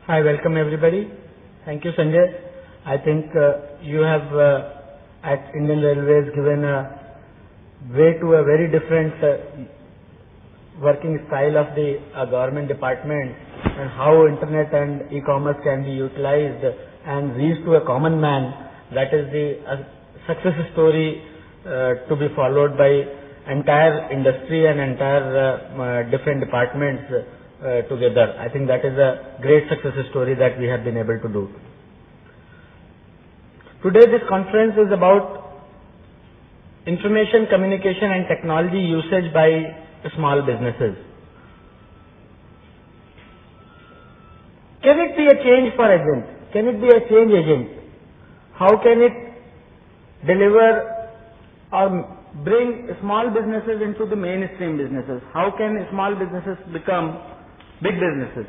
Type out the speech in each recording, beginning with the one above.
Hi, welcome everybody. Thank you, Sanjay. I think you have at Indian Railways given a way to a very different working style of the government department and how internet and e-commerce can be utilized and reach to a common man. That is the success story to be followed by entire industry and entire different departments together. I think that is a great success story that we have been able to do. Today this conference is about information, communication and technology usage by small businesses. Can it be a change for agent? Can it be a change agent? How can it deliver or bring small businesses into the mainstream businesses? How can small businesses become big businesses?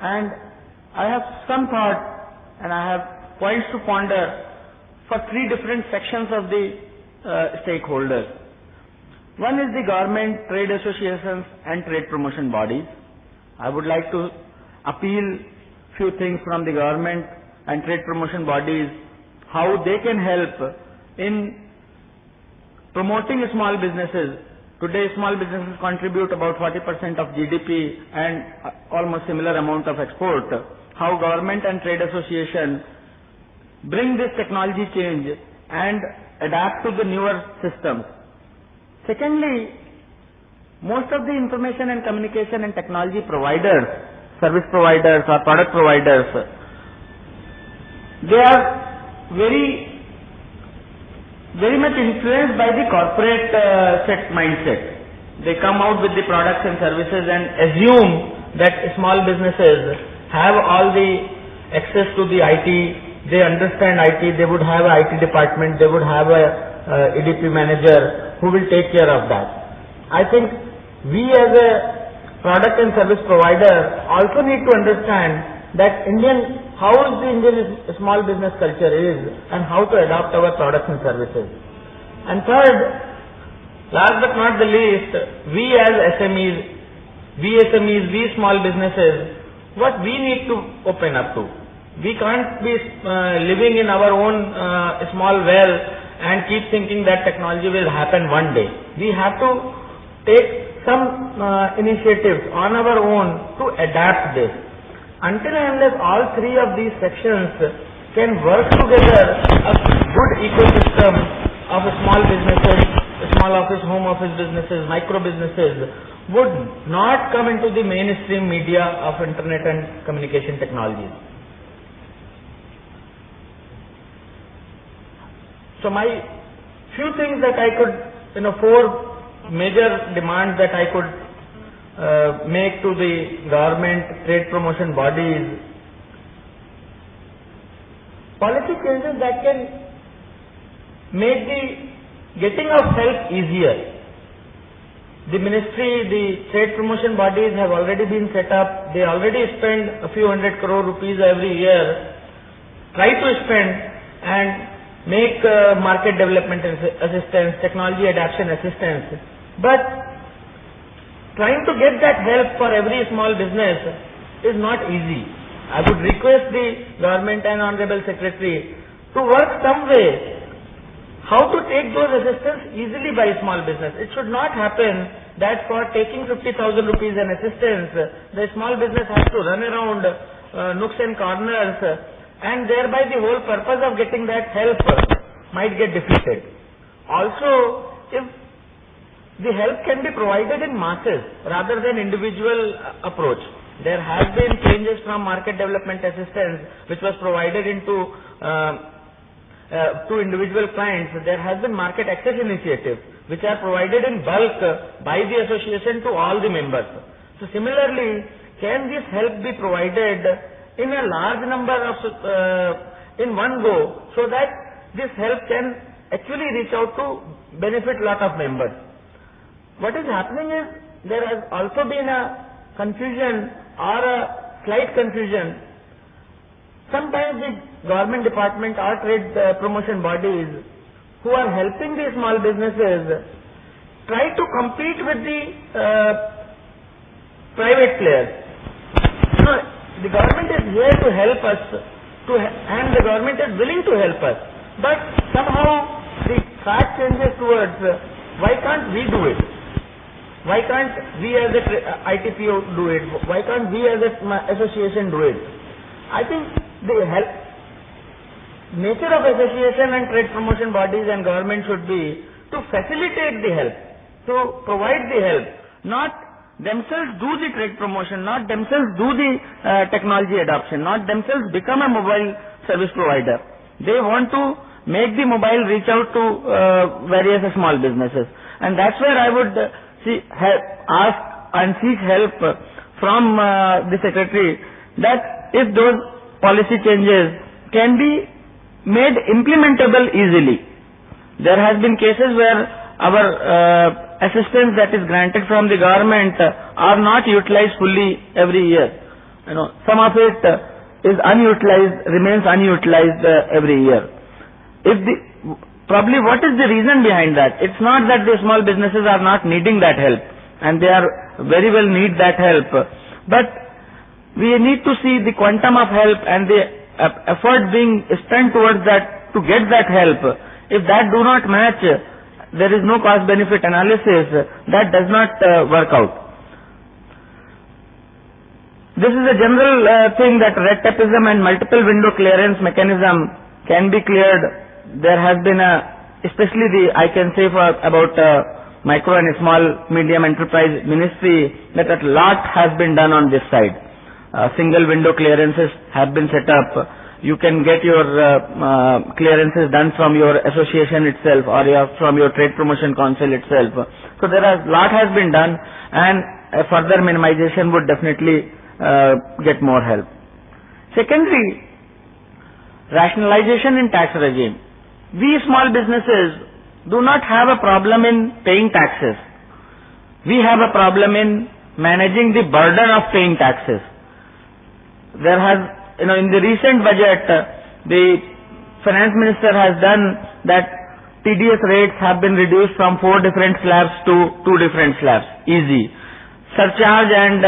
And I have some thought and I have points to ponder for three different sections of the stakeholders. One is the government, trade associations and trade promotion bodies. I would like to appeal few things from the government and trade promotion bodies, how they can help in promoting small businesses. Today small businesses contribute about 40% of GDP and almost similar amount of export. How government and trade association bring this technology change and adapt to the newer systems. Secondly, most of the information and communication and technology providers, service providers or product providers, they are very much influenced by the corporate set mindset. They come out with the products and services and assume that small businesses have all the access to the IT, they understand IT, they would have an IT department, they would have a EDP manager who will take care of that. I think we as a product and service provider also need to understand that how the Indian small business culture is and how to adopt our products and services. And third, last but not the least, we as SMEs, we small businesses, what we need to open up to. We can't be living in our own small well and keep thinking that technology will happen one day. We have to take some initiatives on our own to adapt this. Until and unless all three of these sections can work together, a good ecosystem of small businesses, small office, home office businesses, micro businesses would not come into the mainstream media of internet and communication technologies. So my few things that I could, four major demands that I could make to the government, trade promotion bodies, policy changes that can make the getting of help easier. The ministry, the trade promotion bodies have already been set up. They already spend a few 100 crore rupees every year, try to spend and make market development assistance, technology adoption assistance. But trying to get that help for every small business is not easy. I would request the government and Honorable Secretary to work some way how to take those assistance easily by small business. It should not happen that for taking 50,000 rupees in assistance, the small business has to run around nooks and corners and thereby the whole purpose of getting that help might get defeated. Also, if the help can be provided in masses rather than individual approach. There has been changes from market development assistance which was provided into to individual clients. There has been market access initiatives which are provided in bulk by the association to all the members. So similarly, can this help be provided in a large number of in one go so that this help can actually reach out to benefit lot of members? What is happening is there has also been a confusion or a slight confusion. Sometimes the government department or trade promotion bodies who are helping the small businesses try to compete with the private players. the government is here to help us, and the government is willing to help us. But somehow the fact changes towards why can't we do it? Why can't we as a ITPO do it? Why can't we as an association do it? I think the nature of association and trade promotion bodies and government should be to facilitate the help, to provide the help, not themselves do the trade promotion, not themselves do the technology adoption, not themselves become a mobile service provider. They want to make the mobile reach out to various small businesses, and that's where I would ask and seek help from the secretary, that if those policy changes can be made implementable easily. There has been cases where our assistance that is granted from the government are not utilized fully every year. Some of it is unutilized, remains unutilized every year. Probably what is the reason behind that? It's not that the small businesses are not needing that help, and they are very well need that help, but we need to see the quantum of help and the effort being spent towards that to get that help. If that do not match, there is no cost benefit analysis, that does not work out. This is a general thing, that red tapeism and multiple window clearance mechanism can be cleared. There has been especially I can say about micro and small medium enterprise ministry, that a lot has been done on this side. Single window clearances have been set up. You can get your clearances done from your association itself, or from your trade promotion council itself. So there are lot has been done, and a further minimization would definitely get more help. Secondly, rationalization in tax regime. We small businesses do not have a problem in paying taxes. We have a problem in managing the burden of paying taxes. There has, in the recent budget, the finance minister has done that TDS rates have been reduced from 4 different slabs to 2 different slabs. Easy. Surcharge and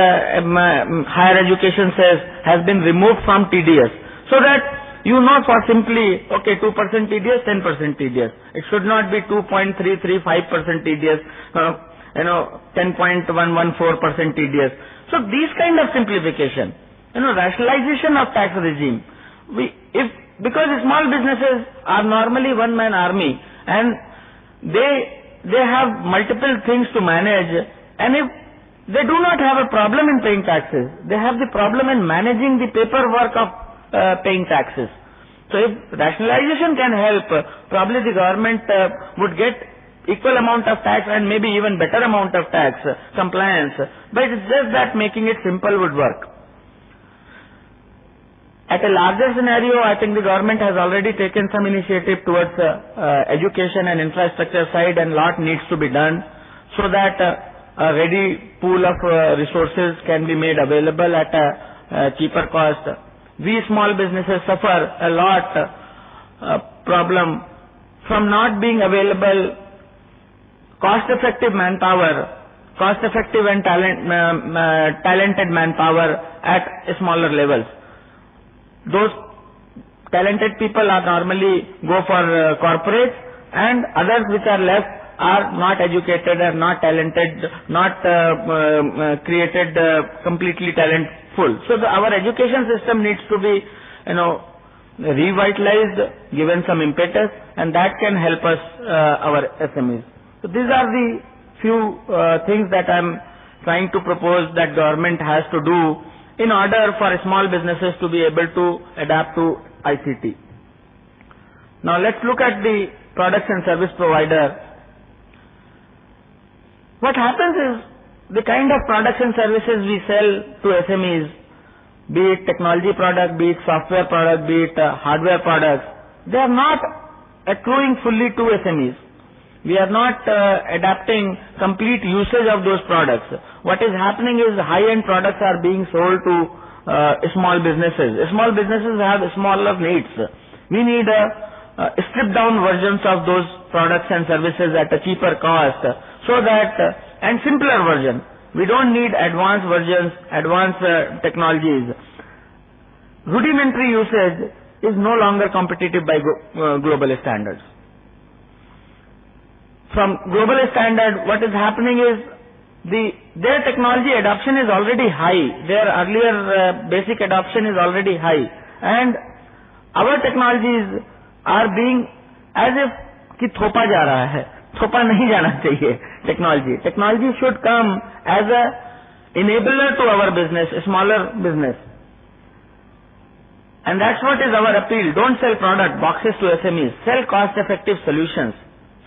higher education cess has been removed from TDS, so that for simply, 2% TDS, 10% TDS. It should not be 2.335% TDS, 10.114% TDS. So these kind of simplification, rationalization of tax regime. Because small businesses are normally one-man army, and they have multiple things to manage, and if they do not have a problem in paying taxes, they have the problem in managing the paperwork of paying taxes. So if rationalization can help, probably the government would get equal amount of tax and maybe even better amount of tax compliance, but it's just that making it simple would work. At a larger scenario, I think the government has already taken some initiative towards education and infrastructure side, and lot needs to be done, so that a ready pool of resources can be made available at a cheaper cost. We small businesses suffer a lot problem from not being available cost-effective manpower, cost-effective and talented manpower at smaller levels. Those talented people are normally go for corporates, and others which are left are not educated and not talented, not created completely talentful. So our education system needs to be, revitalized, given some impetus, and that can help us, our SMEs. So these are the few things that I am trying to propose that government has to do in order for small businesses to be able to adapt to ICT. Now let's look at the products and service provider. What happens is, the kind of products and services we sell to SMEs, be it technology product, be it software product, be it hardware products, they are not accruing fully to SMEs. We are not adapting complete usage of those products. What is happening is high-end products are being sold to small businesses. Small businesses have smaller needs. We need stripped down versions of those products and services at a cheaper cost, so that and simpler version. We don't need advanced versions, advanced technologies. rudimentary usage is no longer competitive by global standards. From global standard, what is happening is their technology adoption is already high. Their earlier basic adoption is already high, and our technologies are being as if कि थोपा जा रहा है. थोपा नहीं जाना चाहिए technology. Technology should come as a enabler to our business, a smaller business. And that's what is our appeal. Don't sell product boxes to SMEs. Sell cost-effective solutions.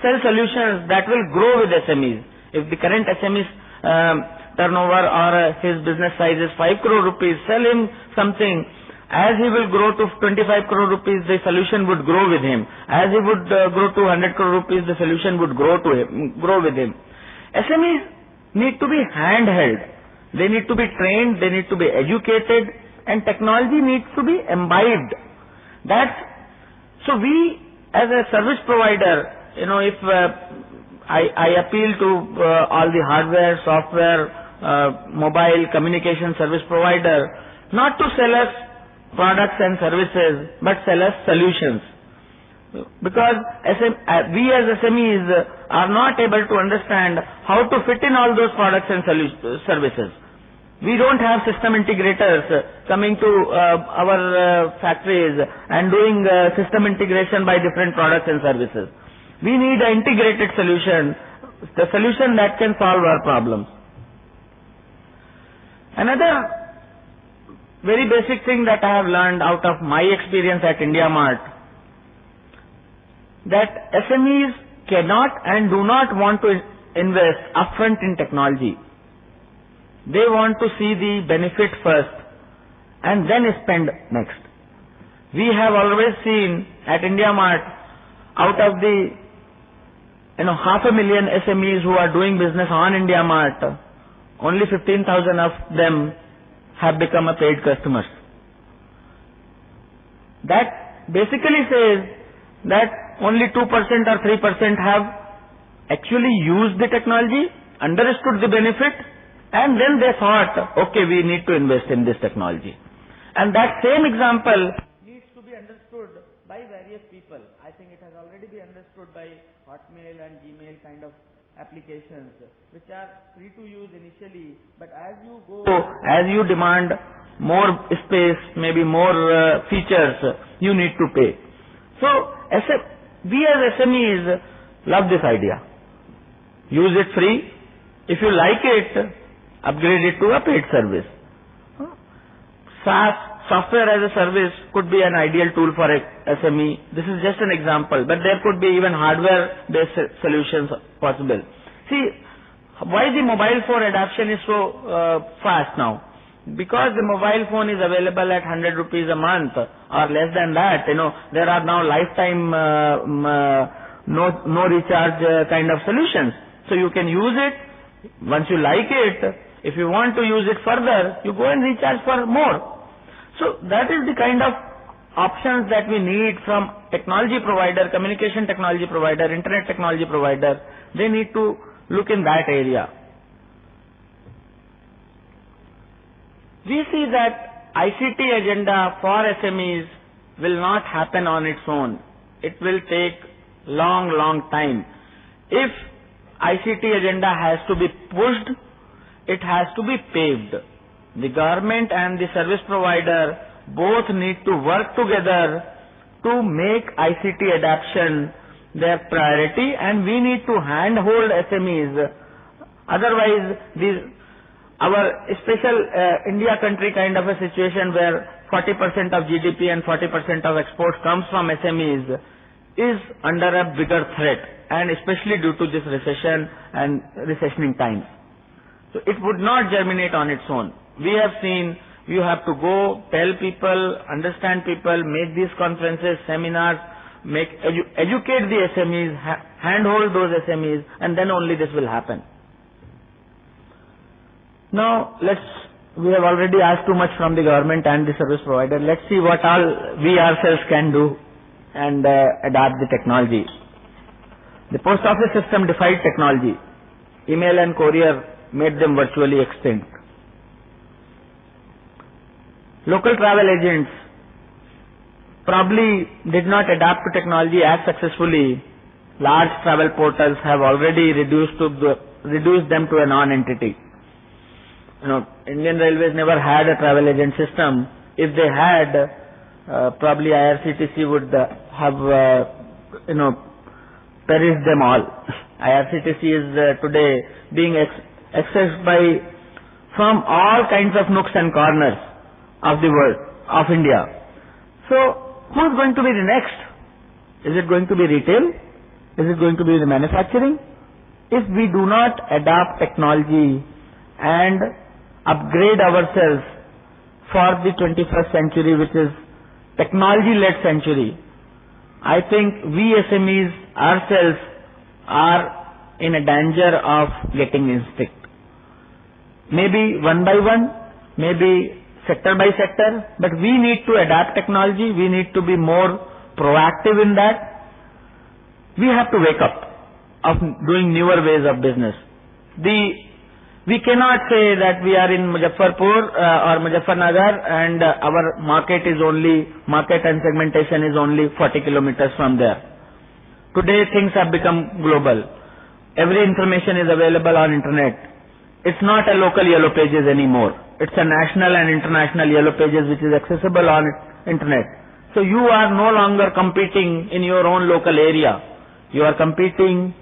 Sell solutions that will grow with SMEs. If the current SME's turnover or his business size is 5 crore rupees, sell him something. As he will grow to 25 crore rupees, the solution would grow with him. As he would grow to 100 crore rupees, the solution would grow with him. SMEs need to be handheld. They need to be trained. They need to be educated, and technology needs to be imbibed. So we as a service provider, if I appeal to all the hardware, software, mobile communication service provider, not to sell us products and services, but sell us solutions. Because we as SMEs are not able to understand how to fit in all those products and services. We don't have system integrators coming to our factories and doing system integration by different products and services. We need an integrated solution, the solution that can solve our problems. Another very basic thing that I have learned out of my experience at IndiaMart, that SMEs cannot and do not want to invest upfront in technology. They want to see the benefit first and then spend next. We have always seen at IndiaMart, out of the 500,000 SMEs who are doing business on IndiaMart, only 15,000 of them have become a paid customers. That basically says that only 2% or 3% have actually used the technology, understood the benefit, and then they thought, okay, we need to invest in this technology. And that same example needs to be understood by various people. I think it has already been understood by Hotmail and Gmail kind of applications, which are free to use initially, but as you demand more space, maybe more features, you need to pay. So we as SMEs love this idea. Use it free. If you like it, upgrade it to a paid service. SaaS, software as a service, could be an ideal tool for a SME. This is just an example, but there could be even hardware-based solutions possible. See, why the mobile phone adoption is so fast now? Because the mobile phone is available at 100 rupees a month or less than that. There are now lifetime no recharge kind of solutions. So you can use it. Once you like it, if you want to use it further, you go and recharge for more. So that is the kind of options that we need from technology provider, communication technology provider, internet technology provider. They need to look in that area. We see that ICT agenda for SMEs will not happen on its own. It will take long time. If ICT agenda has to be pushed, it has to be paved. The government and the service provider both need to work together to make ICT adoption their priority, and we need to handhold SMEs. Otherwise, our special India country kind of a situation where 40% of GDP and 40% of exports comes from SMEs is under a bigger threat, and especially due to this recession and recessioning times. So it would not germinate on its own. We have seen you have to go, tell people, understand people, make these conferences, seminars, educate the SMEs, handhold those SMEs, and then only this will happen. Now, we have already asked too much from the government and the service provider. Let's see what all we ourselves can do and adopt the technology. The post office system defied technology. Email and courier made them virtually extinct. Local travel agents probably did not adapt to technology as successfully, large travel portals have already reduced them to a non-entity. Indian Railways never had a travel agent system. If they had, probably IRCTC would have, perished them all. IRCTC is today being accessed from all kinds of nooks and corners of the world, of India. So, who is going to be the next? Is it going to be retail? Is it going to be the manufacturing? If we do not adopt technology and upgrade ourselves for the 21st century, which is technology-led century, I think we SMEs ourselves are in a danger of getting extinct. Maybe one by one, maybe sector by sector, but we need to adapt technology, we need to be more proactive in that. We have to wake up of doing newer ways of business. We cannot say that we are in Muzaffarpur or Muzaffarnagar and our market and segmentation is only 40 kilometers from there. Today things have become global. Every information is available on internet. It's not a local yellow pages anymore. It's a national and international yellow pages which is accessible on internet. So you are no longer competing in your own local area. You are competing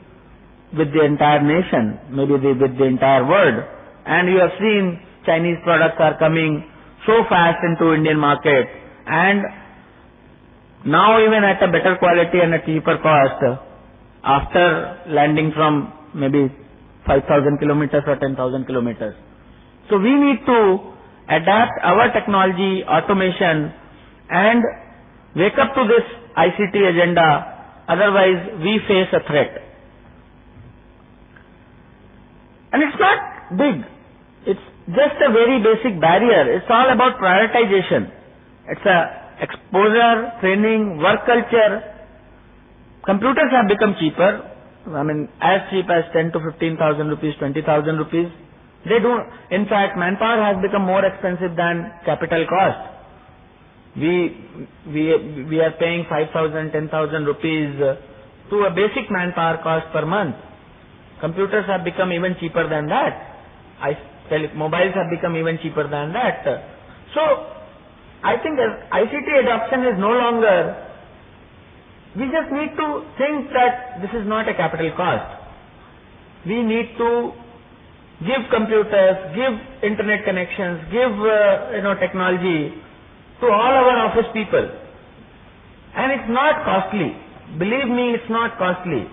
with the entire nation, maybe with the entire world. And you have seen Chinese products are coming so fast into Indian market, and now even at a better quality and a cheaper cost after landing from maybe 5,000 kilometers or 10,000 kilometers. So we need to adapt our technology, automation, and wake up to this ICT agenda. Otherwise, we face a threat. And it's not big. It's just a very basic barrier. It's all about prioritization. It's exposure, training, work culture. Computers have become cheaper. I mean, as cheap as 10 to 15,000 rupees, 20,000 rupees. In fact, manpower has become more expensive than capital cost. We are paying 5,000, 10,000 rupees to a basic manpower cost per month. Computers have become even cheaper than that. Mobiles have become even cheaper than that. So, I think ICT adoption is no longer, we just need to think that this is not a capital cost. We need to give computers, give internet connections, give technology to all our office people. And it's not costly. Believe me, it's not costly.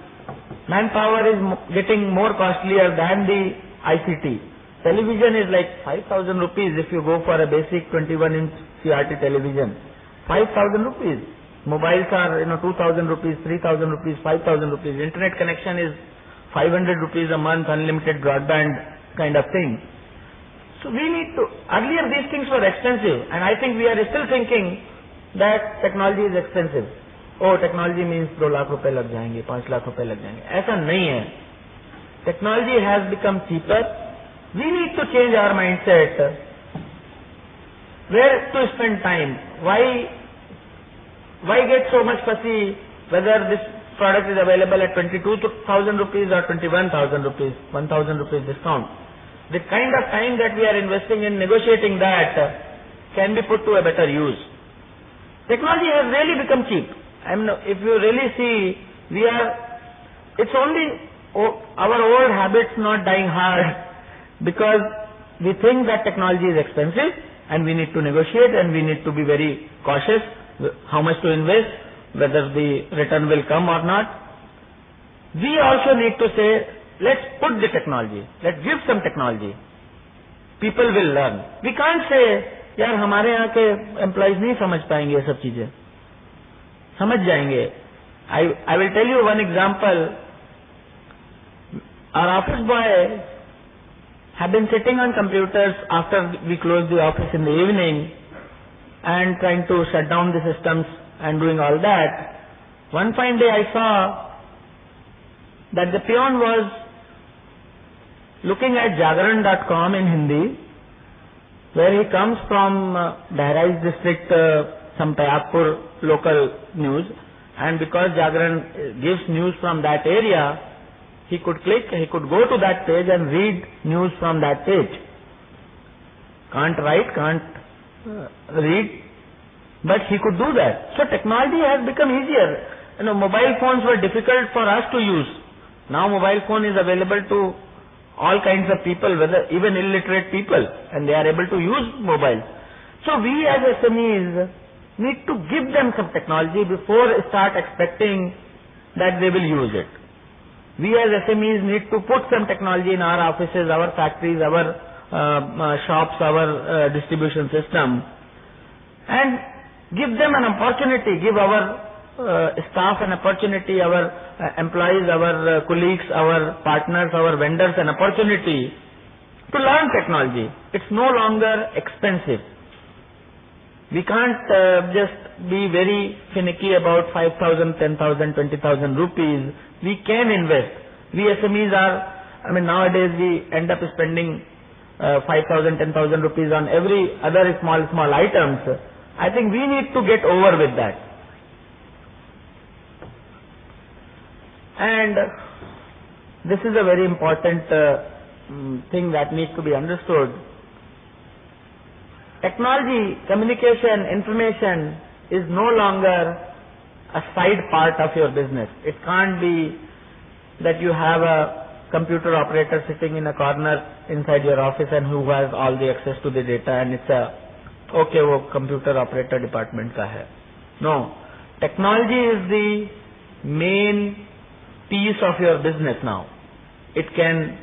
Manpower is getting more costlier than the ICT. Television is like 5,000 rupees if you go for a basic 21-inch CRT television. 5,000 rupees. Mobiles are 2,000 rupees, 3,000 rupees, 5,000 rupees. Internet connection is 500 rupees a month, unlimited broadband kind of thing. So we need to, earlier these things were expensive, and I think we are still thinking that technology is expensive. Oh, technology means 2 lakh rupees lag jayenge, 5 lakh rupees lag jayenge. Aisa nahi hai. Technology has become cheaper. We need to change our mindset. Where to spend time? Why get so much fussy whether this product is available at 22,000 rupees or 21,000 rupees, 1,000 rupees discount? The kind of time that we are investing in negotiating that can be put to a better use. Technology has really become cheap. If you really see, it's only our old habits not dying hard because we think that technology is expensive and we need to negotiate and we need to be very cautious how much to invest, whether the return will come or not. We also need to say, let's put the technology, let's give some technology. People will learn. We can't say, यार हमारे यहाँ के employees नहीं समझ पाएंगे ये सब चीजें. समझ जाएंगे. I will tell you one example. Our office boys have been sitting on computers after we close the office in the evening and trying to shut down the systems and doing all that. One fine day I saw that the peon was looking at Jagaran.com in Hindi, where he comes from Bahraich district, some Tayagpur local news, and because Jagran gives news from that area, he could click, he could go to that page and read news from that page. Can't write, can't read, but he could do that. So technology has become easier. Mobile phones were difficult for us to use. Now mobile phone is available to all kinds of people, whether even illiterate people, and they are able to use mobile. So we as SMEs need to give them some technology before start expecting that they will use it. We as SMEs need to put some technology in our offices, our factories, our shops, our distribution system, and give them an opportunity, give our staff an opportunity, our employees, our colleagues, our partners, our vendors an opportunity to learn technology. It's no longer expensive. We can't just be very finicky about 5,000, 10,000, 20,000 rupees. We can invest. We SMEs are, nowadays we end up spending 5,000, 10,000 rupees on every other small items. I think we need to get over with that. And this is a very important thing that needs to be understood. Technology, communication, information is no longer a side part of your business. It can't be that you have a computer operator sitting in a corner inside your office and who has all the access to the data and it's okay, wo computer operator department ka hai. No. Technology is the main piece of your business now. It can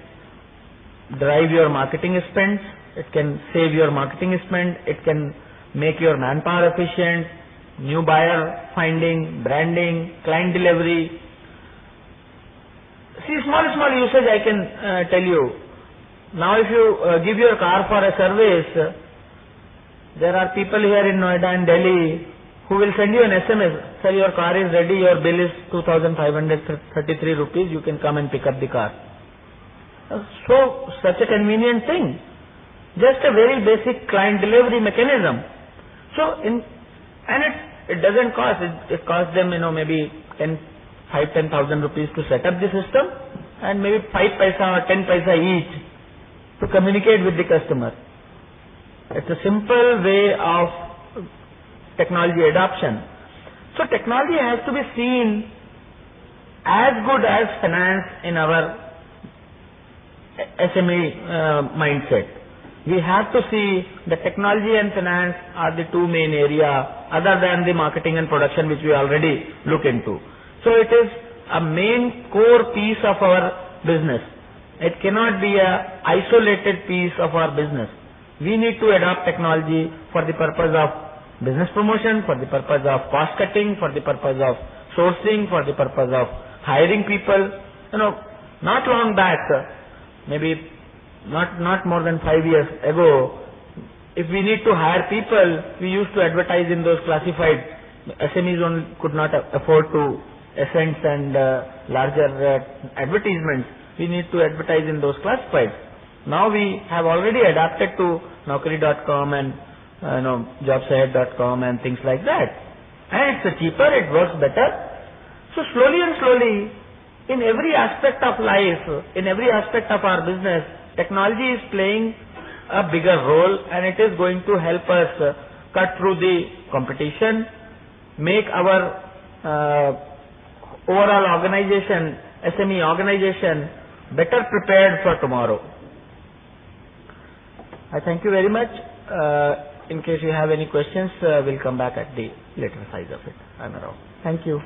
drive your marketing spends. It can save your marketing spend. It can make your manpower efficient, new buyer finding, branding, client delivery. See, small usage I can tell you. Now if you give your car for a service, there are people here in Noida and Delhi who will send you an SMS. Sir, your car is ready, your bill is 2,533 rupees, you can come and pick up the car. So, such a convenient thing. Just a very basic client delivery mechanism. So, and it doesn't cost, it costs them, maybe 5,000-10,000 rupees to set up the system and maybe 5 paisa or 10 paisa each to communicate with the customer. It's a simple way of technology adoption. So technology has to be seen as good as finance in our SME mindset. We have to see that technology and finance are the two main areas other than the marketing and production which we already look into. So it is a main core piece of our business. It cannot be an isolated piece of our business. We need to adopt technology for the purpose of business promotion, for the purpose of cost cutting, for the purpose of sourcing, for the purpose of hiring people. Not long back, maybe not more than 5 years ago, if we need to hire people, we used to advertise in those classified. SMEs could not afford to ascents and larger advertisements. We need to advertise in those classifieds. Now we have already adapted to Naukri.com and jobsahead.com and things like that. And it's cheaper, it works better. So slowly and slowly, in every aspect of life, in every aspect of our business, technology is playing a bigger role and it is going to help us cut through the competition, make our overall organization, SME organization, better prepared for tomorrow. I thank you very much. In case you have any questions, we'll come back at the later side of it. I'm around. Thank you.